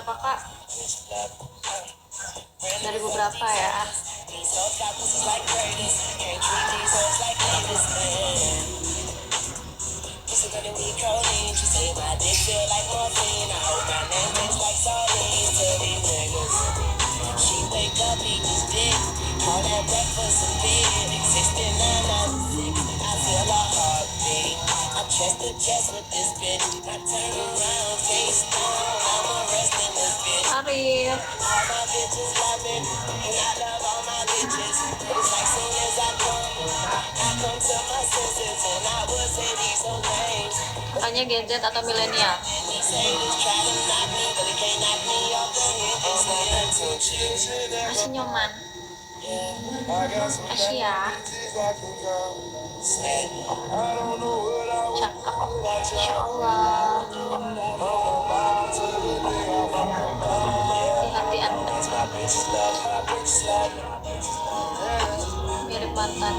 berapa kak? 2000 berapa ya? Arif. Makanya Gen Z atau milenial? Masih nyoman. Asia. Cakep. Insya Allah. Hati-hatian. Mirip mantan.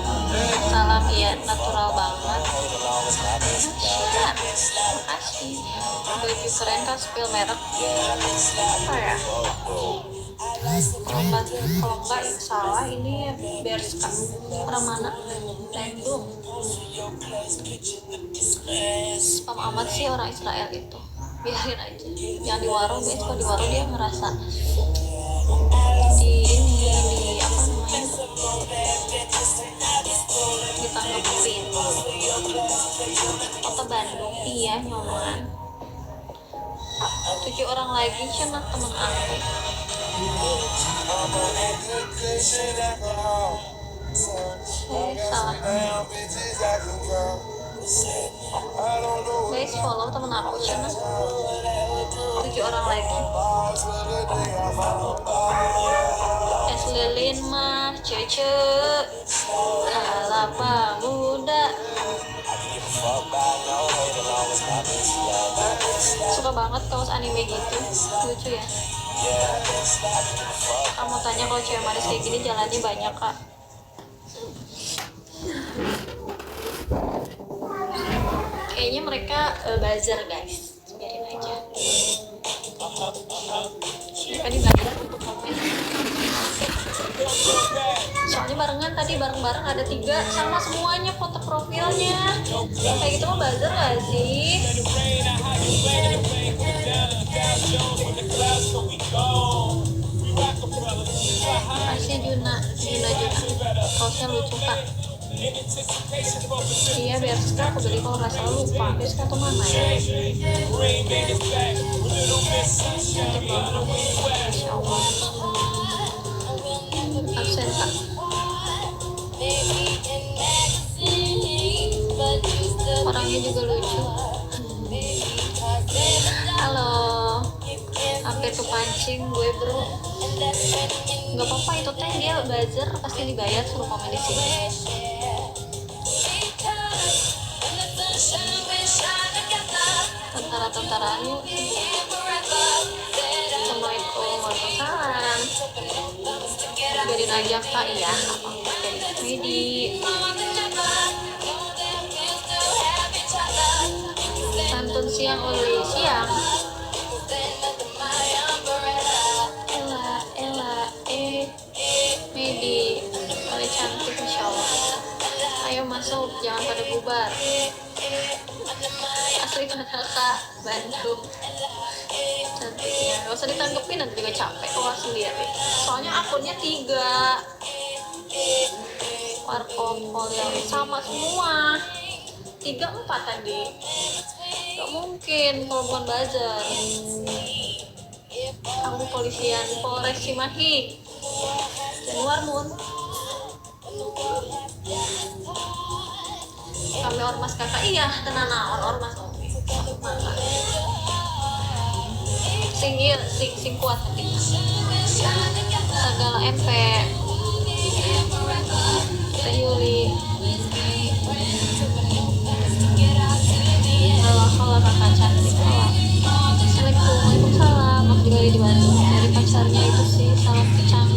Salam, iya, natural banget. Siap. Makasih. Baju keren kan, spill merek. Apa ya? Kalau nggak salah ini Berska. Orang mana? Bandung. Spam amat sih orang Israel itu. Biarin aja. Yang di warung, guys, kalau di warung dia ngerasa di apa namanya, ditanggepin. Kota Bandung, iya nyoman. 7 orang lagi cina temen aku. Salah. Guys, follow temen aku cina 7 orang lagi. Es lilin mah cece ala muda. Suka banget kaos anime gitu, lucu ya. Kamu tanya kalau cewek manis kayak gini jalannya banyak kak. Kayaknya mereka bazar guys, biarin aja. Mereka di bazar untuk komen. Soalnya barengan tadi bareng-bareng ada 3 sama semuanya foto profilnya. Kayak gitu mah bazar gak sih? Masih Juna. Kaosnya lucu kak. Iya Berska, aku beli kalau nggak salah lupa. Berska tuh mana ya? Cantik banget. Masya Allah. Absen kak. Orangnya juga lucu. Halo. Hampir kepancing gue bro. Nggak apa-apa itu teh, dia buzzer pasti dibayar, suruh komen di sini. Tentara yuk. Assalamualaikum, waalaikumsalam. Biarin aja kak, iya. Ready. Santun siang oleh siang. Medi, kalian cantik insya Allah. Ayo masuk, jangan pada bubar. Asli mana kak? Bandung. Cantiknya, gak usah ditanggepin nanti juga capek. Awas lihat nih. Soalnya akunnya 3. Warkop yang sama semua. 3, 4 tadi. Gak mungkin kalau bukan bazar. Aku polisian Polres Cimahi. Januar mun. Kami ormas kakak, iya tenanaon ormas oke. Sing kuat hati. Segala MP. Yuli. Halo kakak cantik. Assalamualaikum, waalaikumsalam. Aku juga di Bandung. Dari pacarnya itu sih salam kecang.